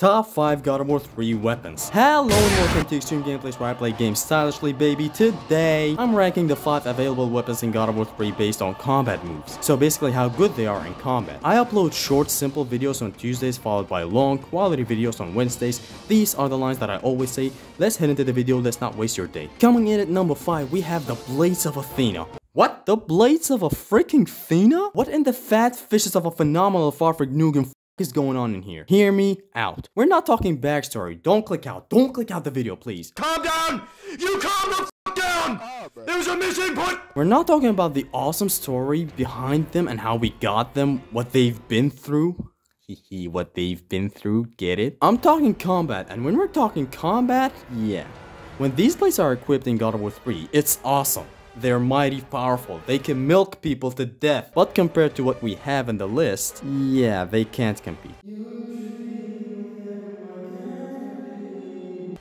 Top 5 God of War 3 weapons. Hello and welcome to Extreme Gameplays, where I play games stylishly, baby. Today, I'm ranking the 5 available weapons in God of War 3 based on combat moves. So basically how good they are in combat. I upload short, simple videos on Tuesdays followed by long, quality videos on Wednesdays. These are the lines that I always say. Let's head into the video, let's not waste your day. Coming in at number 5, we have the Blades of Athena. What? The Blades of a freaking Athena? What in the fat fishes of a phenomenal Farfrig Nugan is going on in here? Hear me out. We're not talking backstory. Don't click out. Don't click out the video, please. Calm down! You calm the f down! There's a missing point! We're not talking about the awesome story behind them and how we got them, what they've been through. What they've been through, get it? I'm talking combat, and when we're talking combat, yeah. When these blades are equipped in God of War 3, it's awesome. They're mighty powerful, they can milk people to death, but compared to what we have in the list, yeah, they can't compete.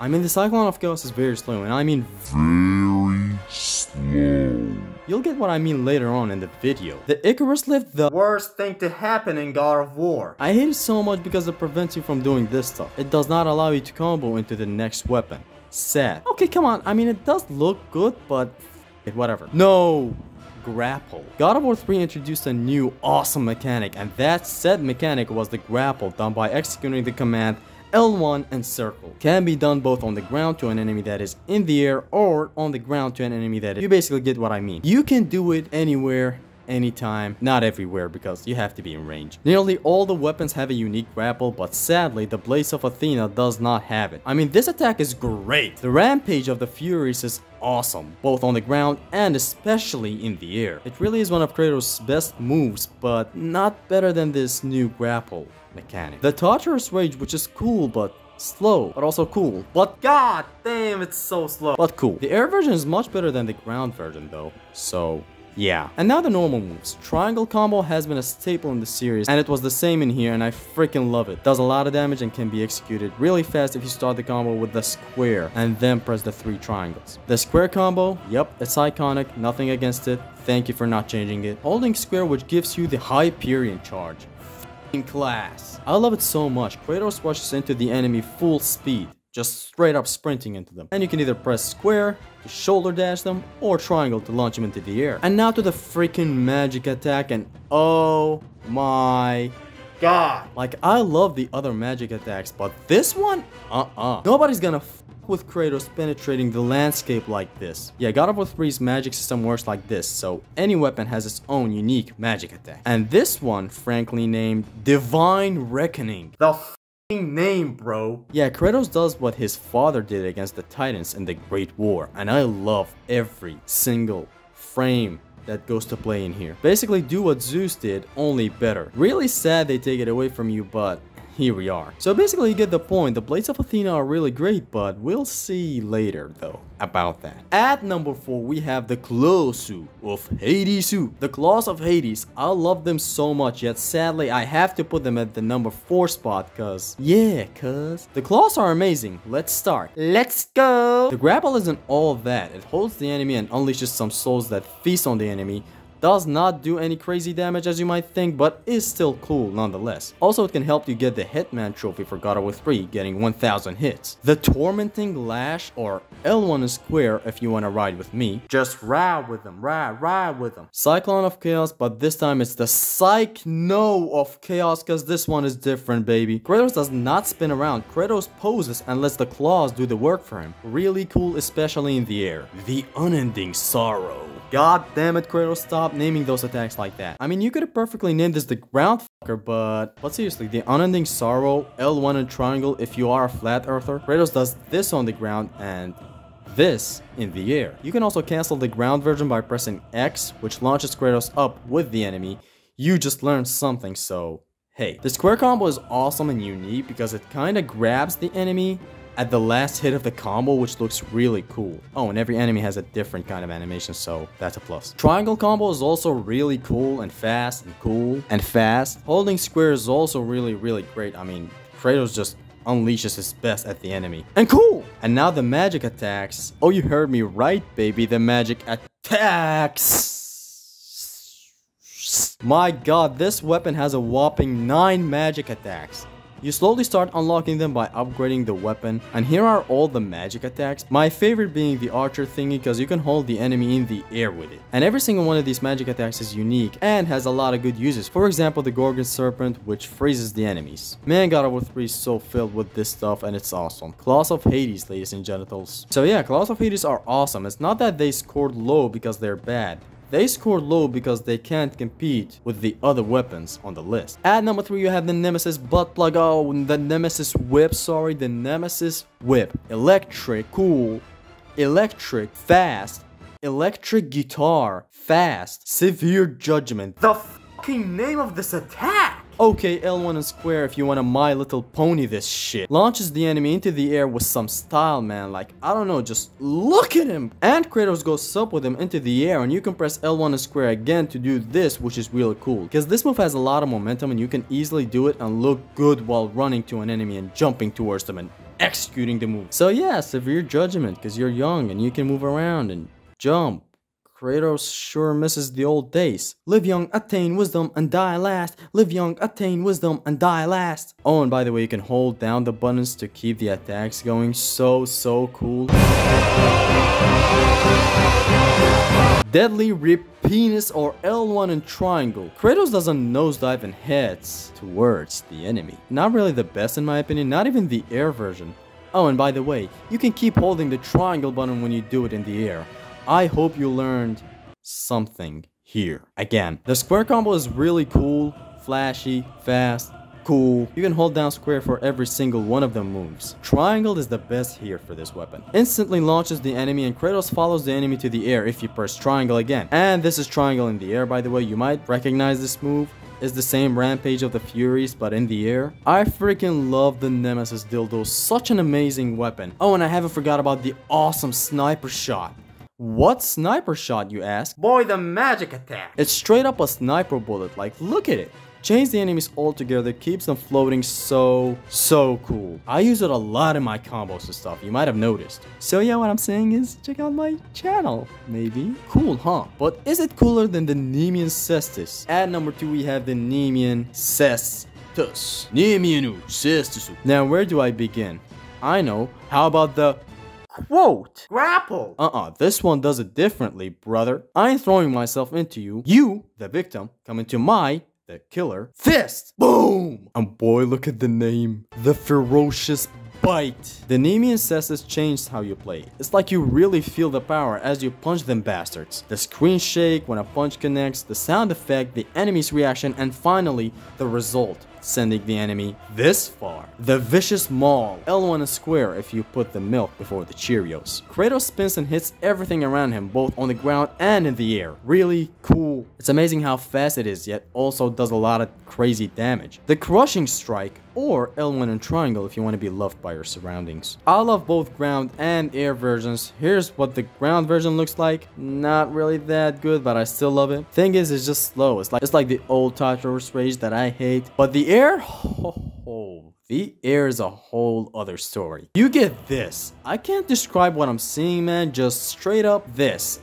I mean, the Cyclone of Chaos is very slow, and I mean very slow. You'll get what I mean later on in the video. The Icarus Lift, the worst thing to happen in God of War. I hate it so much because it prevents you from doing this stuff. It does not allow you to combo into the next weapon. Sad. Okay, come on, I mean, it does look good, but whatever. No! Grapple. God of War 3 introduced a new awesome mechanic, and that said mechanic was the grapple, done by executing the command L1 and circle. Can be done both on the ground to an enemy that is in the air or on the ground to an enemy that is... You basically get what I mean. You can do it anywhere, anytime, not everywhere because you have to be in range. Nearly all the weapons have a unique grapple, but sadly the Blades of Athena does not have it. I mean, this attack is great. The Rampage of the Furies is awesome, both on the ground and especially in the air. It really is one of Kratos' best moves, but not better than this new grapple mechanic. The Tartarus Rage, which is cool but slow, but also cool. But god damn, it's so slow, but cool. The air version is much better than the ground version though, so yeah. And now the normal moves. Triangle combo has been a staple in the series, and it was the same in here, and I freaking love it. Does a lot of damage and can be executed really fast if you start the combo with the square and then press the 3 triangles. The square combo, yep, it's iconic, nothing against it. Thank you for not changing it. Holding square, which gives you the Hyperion charge. In class. I love it so much. Kratos rushes into the enemy full speed, just straight up sprinting into them. And you can either press square to shoulder dash them or triangle to launch them into the air. And now to the freaking magic attack, and oh my god. Like, I love the other magic attacks, but this one? Nobody's gonna f with Kratos penetrating the landscape like this. Yeah, God of War 3's magic system works like this, so any weapon has its own unique magic attack. And this one, frankly named Divine Reckoning. The name, bro. Yeah, Kratos does what his father did against the Titans in the Great War, and I love every single frame that goes to play in here. Basically do what Zeus did, only better. Really sad they take it away from you, but here we are. So basically you get the point. The Blades of Athena are really great, but we'll see later though about that. At number 4, we have the Claws of Hades. The Claws of Hades. I love them so much, yet sadly I have to put them at the number 4 spot cause the claws are amazing. Let's start. Let's go. The grapple isn't all that. It holds the enemy and unleashes some souls that feast on the enemy. Does not do any crazy damage as you might think, but is still cool nonetheless. Also, it can help you get the Hitman trophy for God of War 3, getting 1000 hits. The Tormenting Lash, or L1 is square if you wanna ride with me. Just ride with them, ride with them. Cyclone of Chaos, but this time it's the SIKE of Chaos, cause this one is different, baby. Kratos does not spin around. Kratos poses and lets the claws do the work for him. Really cool, especially in the air. The Unending Sorrow. God damn it, Kratos, stop naming those attacks like that. I mean, you could have perfectly named this the ground fucker, but seriously, the Unending Sorrow, L1 and triangle if you are a flat earther. Kratos does this on the ground and this in the air. You can also cancel the ground version by pressing X, which launches Kratos up with the enemy. You just learned something, so hey. The square combo is awesome and unique because it kinda grabs the enemy at the last hit of the combo, which looks really cool. Oh, and every enemy has a different kind of animation, so that's a plus. Triangle combo is also really cool and fast and cool and fast. Holding square is also really great. I mean, Kratos just unleashes his best at the enemy. And cool! And now the magic attacks. Oh, you heard me right, baby. The magic attacks. My god, this weapon has a whopping 9 magic attacks. You slowly start unlocking them by upgrading the weapon, and here are all the magic attacks. My favorite being the archer thingy, because you can hold the enemy in the air with it. And every single one of these magic attacks is unique and has a lot of good uses. For example, the Gorgon Serpent, which freezes the enemies. Man, God of War 3 is so filled with this stuff and it's awesome. Claws of Hades, ladies and genitals. So yeah, Claws of Hades are awesome. It's not that they scored low because they're bad. They scored low because they can't compete with the other weapons on the list. At number 3, you have the Nemesis butt plug. Oh, the Nemesis whip, sorry, the Nemesis whip. Electric, cool, electric, fast, electric guitar, fast, severe judgment. The fucking name of this attack! Okay, L1 and square if you want to My Little Pony this shit. Launches the enemy into the air with some style, man. Like, I don't know, just look at him. And Kratos goes up with him into the air, and you can press L1 and square again to do this, which is really cool. Because this move has a lot of momentum and you can easily do it and look good while running to an enemy and jumping towards them and executing the move. So yeah, severe judgment because you're young and you can move around and jump. Kratos sure misses the old days. Live young, attain wisdom, and die last. Live young, attain wisdom, and die last. Oh, and by the way, you can hold down the buttons to keep the attacks going. So cool. Deadly Rip Penis or L1 and triangle. Kratos doesn't nosedive and heads towards the enemy. Not really the best in my opinion, not even the air version. Oh, and by the way, you can keep holding the triangle button when you do it in the air. I hope you learned something here. Again, the square combo is really cool, flashy, fast, cool. You can hold down square for every single one of the moves. Triangle is the best here for this weapon. Instantly launches the enemy and Kratos follows the enemy to the air if you press triangle again. And this is triangle in the air, by the way. You might recognize this move. It's the same Rampage of the Furies, but in the air. I freaking love the Nemesis dildo. Such an amazing weapon. Oh, and I haven't forgot about the awesome sniper shot. What sniper shot, you ask? Boy, the magic attack. It's straight up a sniper bullet, like look at it. Chains the enemies all together, keeps them floating, so cool. I use it a lot in my combos and stuff, you might have noticed. So yeah, what I'm saying is, check out my channel, maybe. Cool, huh? But is it cooler than the NEMEAN CESTUS? At number 2, we have the NEMEAN CESTUS. NEMEAN CESTUS. Now, where do I begin? I know, how about the quote? Grapple. This one does it differently, brother. I ain't throwing myself into you. You, the victim, come into my, the killer, fist. Boom! And boy, look at the name. The Ferocious Bite. The NEMEAN CESTUS changed how you play. It's like you really feel the power as you punch them bastards. The screen shake when a punch connects, the sound effect, the enemy's reaction, and finally, the result. Sending the enemy this far. The Vicious Maul. L1 and square if you put the milk before the Cheerios. Kratos spins and hits everything around him, both on the ground and in the air. Really cool. It's amazing how fast it is, yet also does a lot of crazy damage. The Crushing Strike, or L1 and triangle if you want to be loved by your surroundings. I love both ground and air versions. Here's what the ground version looks like. Not really that good, but I still love it. Thing is, it's just slow. It's like the old TARTARUS rage that I hate. But the air, the air is a whole other story. You get this. I can't describe what I'm seeing, man. Just straight up this.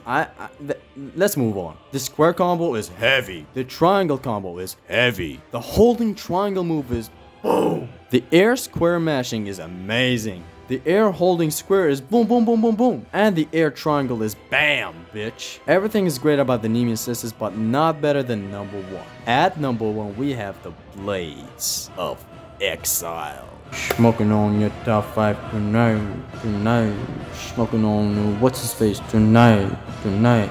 Let's move on. The square combo is heavy. The triangle combo is heavy. The holding triangle move is boom. The air square mashing is amazing. The air holding square is boom, boom, boom, boom, boom. And the air triangle is bam, bitch. Everything is great about the NEMEAN CESTUS, but not better than number 1. At number 1, we have the Blades of Exile. Smoking on your top 5 tonight. Smoking on what's his face tonight.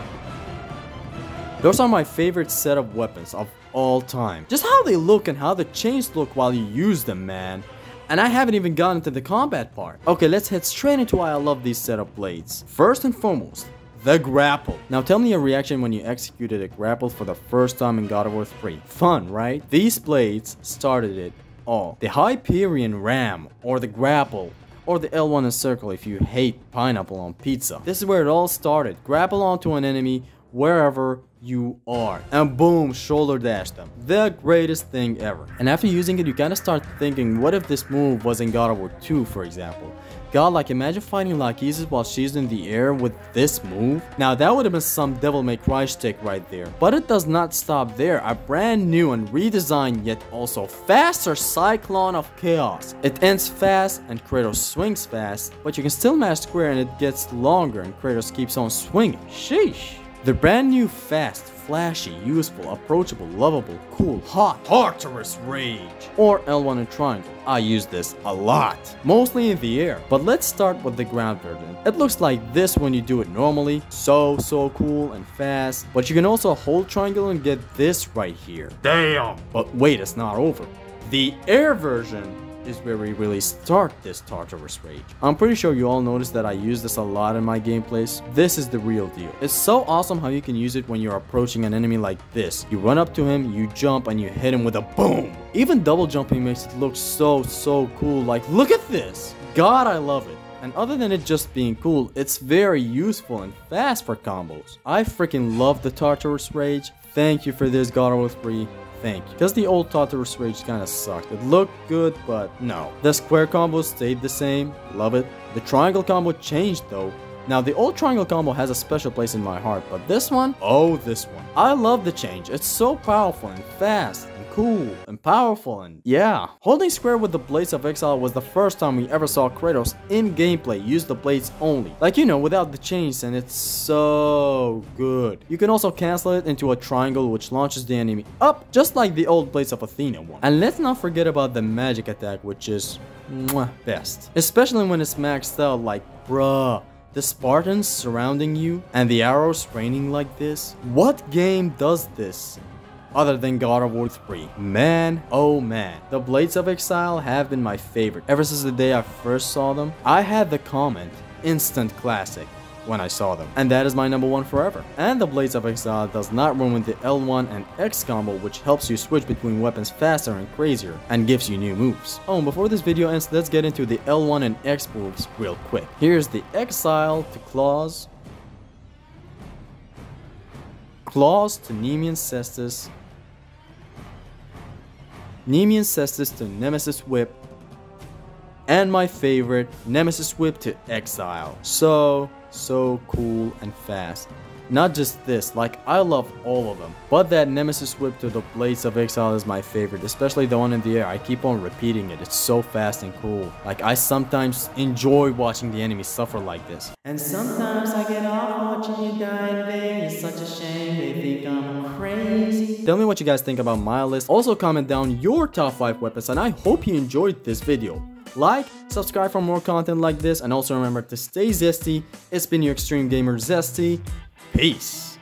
Those are my favorite set of weapons of all time. Just how they look and how the chains look while you use them, man. And I haven't even gotten to the combat part. Okay, let's head straight into why I love these set of blades. First and foremost, the grapple. Now tell me your reaction when you executed a grapple for the first time in God of War 3. Fun, right? These blades started it all. The Hyperion Ram, or the grapple, or the L1 and circle if you hate pineapple on pizza. This is where it all started. Grapple onto an enemy wherever you are, and boom, shoulder dash them. The greatest thing ever. And after using it, you gotta start thinking, what if this move was in God of War 2, for example? God, like imagine fighting Lachesis while she's in the air with this move. Now that would have been some Devil May Cry shtick right there. But it does not stop there. A brand new and redesigned yet also faster Cyclone of Chaos. It ends fast and Kratos swings fast, but you can still mash square and it gets longer and Kratos keeps on swinging. Sheesh. The brand new fast, flashy, useful, approachable, lovable, cool, hot Tartarus Rage, or L1 and triangle. I use this a lot, mostly in the air, but let's start with the ground version. It looks like this when you do it normally, so cool and fast, but you can also hold triangle and get this right here. Damn! But wait, it's not over. The air version is where we really start this Tartarus Rage. I'm pretty sure you all noticed that I use this a lot in my gameplays. This is the real deal. It's so awesome how you can use it when you're approaching an enemy like this. You run up to him, you jump, and you hit him with a boom. Even double jumping makes it look so cool. Like, look at this. God, I love it. And other than it just being cool, it's very useful and fast for combos. I freaking love the Tartarus Rage. Thank you for this, God of War 3. Thank you. Because the old Tartarus Rage kinda sucked. It looked good, but no. The square combo stayed the same. Love it. The triangle combo changed though. Now the old triangle combo has a special place in my heart, but this one? Oh, this one. I love the change. It's so powerful and fast and cool and powerful and yeah. Holding square with the Blades of Exile was the first time we ever saw Kratos in gameplay use the blades only. Like, you know, without the chains, and it's so good. You can also cancel it into a triangle which launches the enemy up, just like the old Blades of Athena one. And let's not forget about the magic attack, which is best. Especially when it's maxed out, like bruh. The Spartans surrounding you and the arrows raining like this. What game does this other than God of War 3? Man, oh man. The Blades of Exile have been my favorite ever since the day I first saw them. I had the comment, instant classic, when I saw them, and that is my #1 forever. And the Blades of Exile does not ruin the L1 and X combo, which helps you switch between weapons faster and crazier and gives you new moves. Oh, and before this video ends, let's get into the L1 and X moves real quick. Here's the Exile to Claws, Claws to NEMEAN CESTUS, NEMEAN CESTUS to Nemesis Whip, and my favorite, Nemesis Whip to Exile. So cool and fast. Not just this, like I love all of them, but that Nemesis Whip to the Blades of Exile is my favorite, especially the one in the air. I keep on repeating it. It's so fast and cool. Like I sometimes enjoy watching the enemy suffer like this. And sometimes I get off watching you die in vain. It's such a shame they think I'm crazy. Tell me what you guys think about my list. Also comment down your top 5 weapons, and I hope you enjoyed this video. Like, subscribe for more content like this, and also remember to stay zesty. It's been your Extreme Gamer Zesty. Peace.